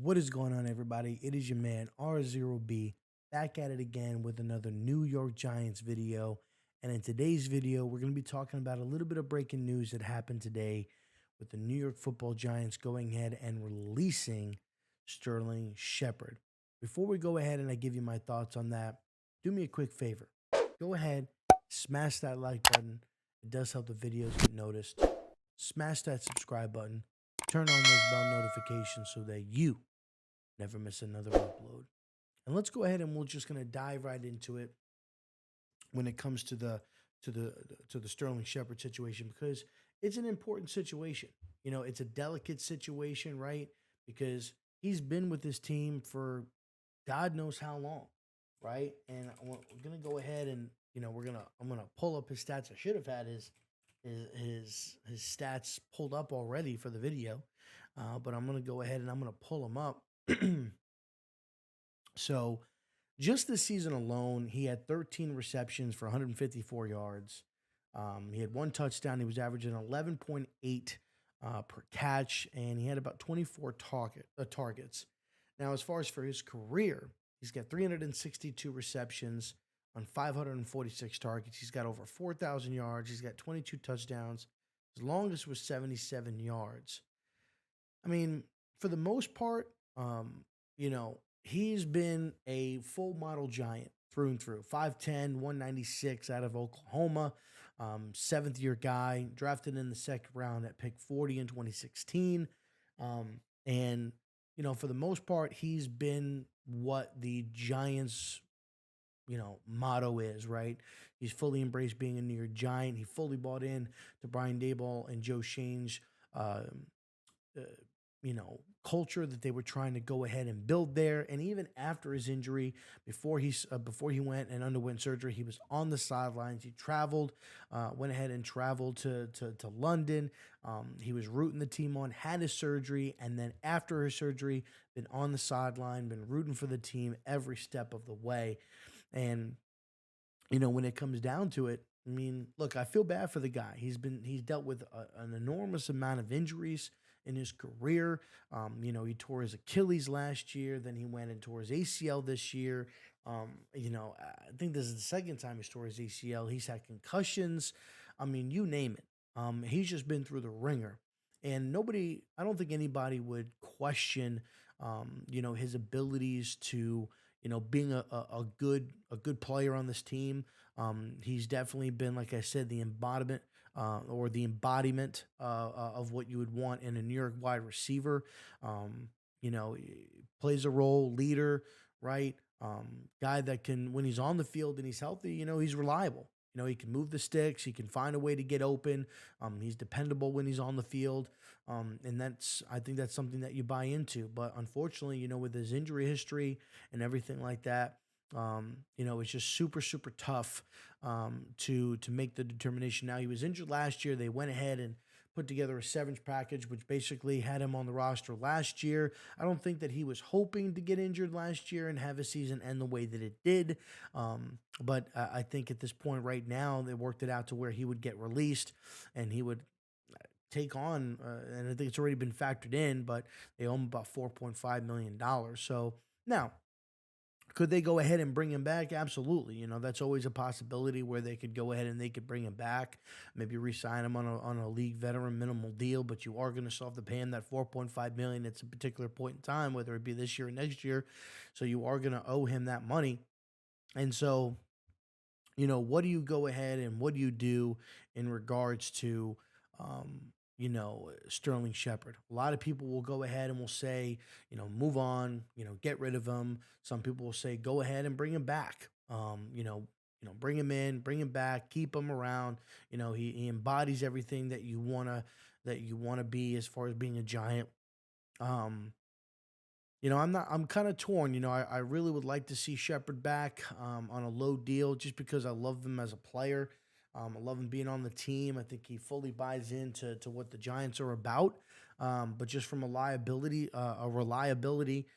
What is going on, everybody? It is your man R0B back at it again with another New York Giants video. And in today's video, we're going to be talking about a little bit of breaking news that happened today with the New York Football Giants going ahead and releasing Sterling Shepard. Before we go ahead and I give you my thoughts on that, do me a quick favor. Go ahead, smash that like button. It does help the videos get noticed. Smash that subscribe button. Turn on those bell notifications so that you never miss another upload. And let's go ahead and we're just going to dive right into it when it comes to the Sterling Shepard situation, because it's an important situation. You know, it's a delicate situation, right? Because he's been with this team for God knows how long, right? And we're going to go ahead and I'm gonna pull up his stats. I should have had his stats pulled up already for the video, but I'm gonna go ahead and I'm gonna pull them up. So, just this season alone, he had 13 receptions for 154 yards. He had one touchdown. He was averaging 11.8 per catch, and he had about 24 targets. Now, as far as for his career, he's got 362 receptions on 546 targets. He's got over 4,000 yards. He's got 22 touchdowns. His longest was 77 yards. I mean, for the most part, he's been a full model Giant through and through. 5'10", 196 out of Oklahoma. Seventh year guy, drafted in the second round at pick 40 in 2016. And, for the most part, he's been what the Giants, motto is, right? He's fully embraced being a New York Giant. He fully bought in to Brian Daboll and Joe Shane's, uh, uh, culture that they were trying to go ahead and build there. And even after his injury, before he went and underwent surgery, he was on the sidelines. He traveled, went ahead and traveled to London. He was rooting the team on, had his surgery, and then after his surgery, been on the sideline, been rooting for the team every step of the way. And when it comes down to it, I mean, look, I feel bad for the guy. He's dealt with an enormous amount of injuries in his career. He tore his Achilles last year, then he went and tore his ACL this year. I think this is the second time he's tore his ACL. He's had concussions. I mean, you name it. He's just been through the ringer. And I don't think anybody would question, his abilities to, being a good player on this team. He's definitely been, like I said, the embodiment of what you would want in a New York wide receiver. He plays a role, leader, right? Guy that can, when he's on the field and he's healthy, he's reliable. He can move the sticks. He can find a way to get open. He's dependable when he's on the field. And I think that's something that you buy into. But unfortunately, with his injury history and everything like that, it's just super, super tough to make the determination. Now, he was injured last year. They went ahead and put together a severance package, which basically had him on the roster last year. I don't think that he was hoping to get injured last year and have a season end the way that it did. But I think at this point right now, they worked it out to where he would get released and he would take on, and I think it's already been factored in, but they owe him about $4.5 million. So now, could they go ahead and bring him back? Absolutely. That's always a possibility where they could go ahead and they could bring him back, maybe re-sign him on a league veteran minimal deal, but you are going to still have to pay him that $4.5 million at a particular point in time, whether it be this year or next year. So you are going to owe him that money. And so, what do you go ahead and what do you do in regards to, Sterling Shepard? A lot of people will go ahead and will say, move on, get rid of him. Some people will say, go ahead and bring him back. Bring him in, bring him back, keep him around. He embodies everything that you wanna be as far as being a Giant. Um, I'm kind of torn. I really would like to see Shepard back on a low deal just because I love him as a player. I love him being on the team. I think he fully buys into what the Giants are about. But just from a reliability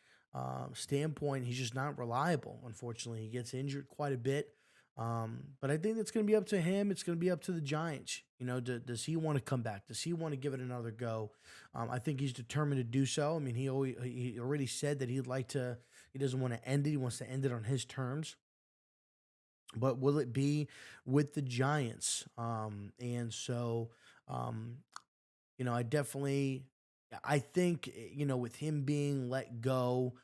standpoint, he's just not reliable. Unfortunately, he gets injured quite a bit. But I think it's going to be up to him. It's going to be up to the Giants. Does he want to come back? Does he want to give it another go? I think he's determined to do so. I mean, he already said that he'd like to. He doesn't want to end it. He wants to end it on his terms. But will it be with the Giants? And so, um, I definitely, I think, with him being let go,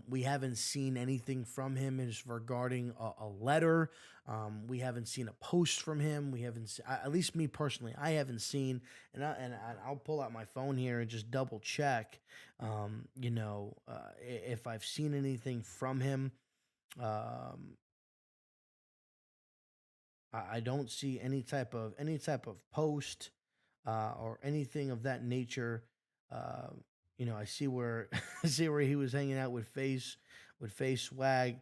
we haven't seen anything from him as regarding a letter. We haven't seen a post from him. We haven't, at least me personally, I haven't seen, I'll pull out my phone here and just double check, if I've seen anything from him. Um, I don't see any type of post or anything of that nature. Uh, I see where I see where he was hanging out with face swag,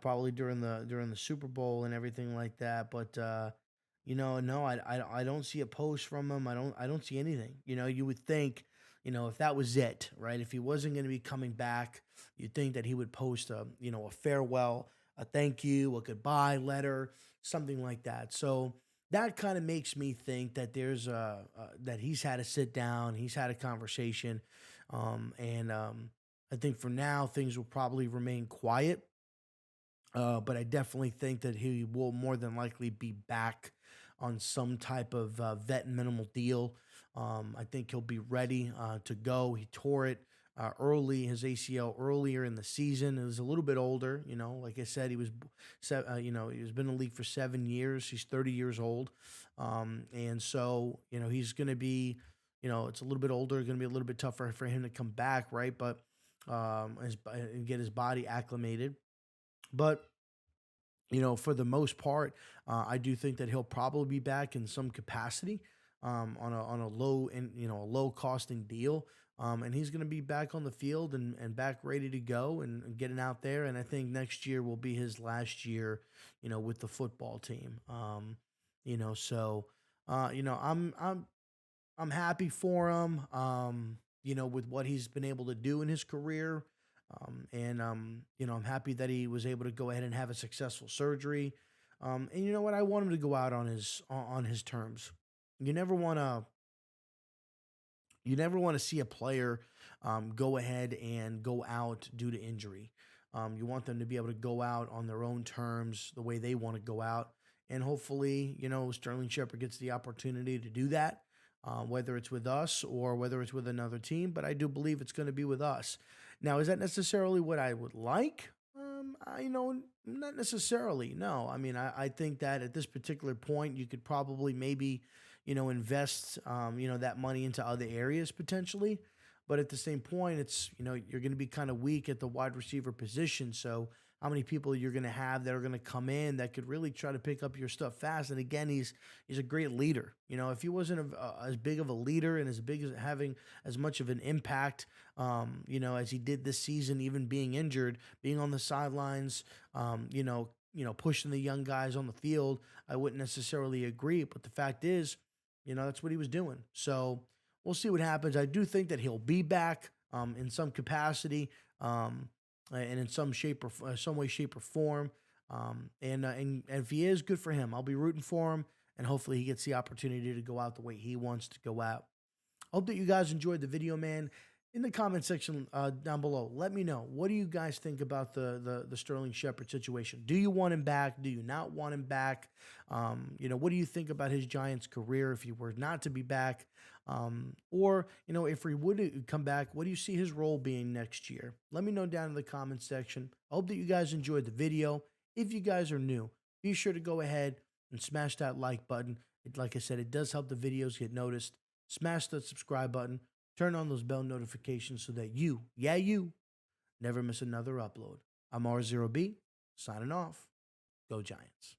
probably during the Super Bowl and everything like that. But no, I don't see a post from him. I don't see anything. You would think, if that was it, right? If he wasn't going to be coming back, you'd think that he would post a farewell, a thank you, a goodbye letter, something like that. So that kind of makes me think that that he's had a sit down, he's had a conversation, and I think for now things will probably remain quiet. But I definitely think that he will more than likely be back on some type of vet minimal deal. I think he'll be ready to go. He tore it early, his ACL earlier in the season. He was a little bit older, Like I said, he's been in the league for 7 years. He's 30 years old, and so he's going to be, it's a little bit older, going to be a little bit tougher for him to come back, right? But and get his body acclimated. But for the most part, I do think that he'll probably be back in some capacity, on a low and a low costing deal. And he's going to be back on the field and back ready to go and getting out there. And I think next year will be his last year, with the football team. So I'm happy for him. With what he's been able to do in his career. And I'm happy that he was able to go ahead and have a successful surgery. And you know what? I want him to go out on his terms. You never want to you never want to see a player go ahead and go out due to injury. You want them to be able to go out on their own terms, the way they want to go out. And hopefully, Sterling Shepard gets the opportunity to do that, whether it's with us or whether it's with another team. But I do believe it's going to be with us. Now, is that necessarily what I would like? Not necessarily. No, I mean, I think that at this particular point, you could probably maybe, invest, that money into other areas potentially. But at the same point, it's, you're going to be kind of weak at the wide receiver position. So how many people you're going to have that are going to come in that could really try to pick up your stuff fast? And again, he's a great leader. If he wasn't as big of a leader and as big as having as much of an impact, as he did this season, even being injured, being on the sidelines, pushing the young guys on the field, I wouldn't necessarily agree. But the fact is, that's what he was doing. So we'll see what happens. I do think that he'll be back in some capacity, and in some way, shape, or form. And if he is, good for him. I'll be rooting for him, and hopefully he gets the opportunity to go out the way he wants to go out. Hope that you guys enjoyed the video, man. In the comment section down below, let me know. What do you guys think about the Sterling Shepard situation? Do you want him back? Do you not want him back? What do you think about his Giants career if he were not to be back? Or, if he would come back, what do you see his role being next year? Let me know down in the comment section. I hope that you guys enjoyed the video. If you guys are new, be sure to go ahead and smash that like button. Like I said, it does help the videos get noticed. Smash the subscribe button. Turn on those bell notifications so that you never miss another upload. I'm R0B, signing off. Go Giants.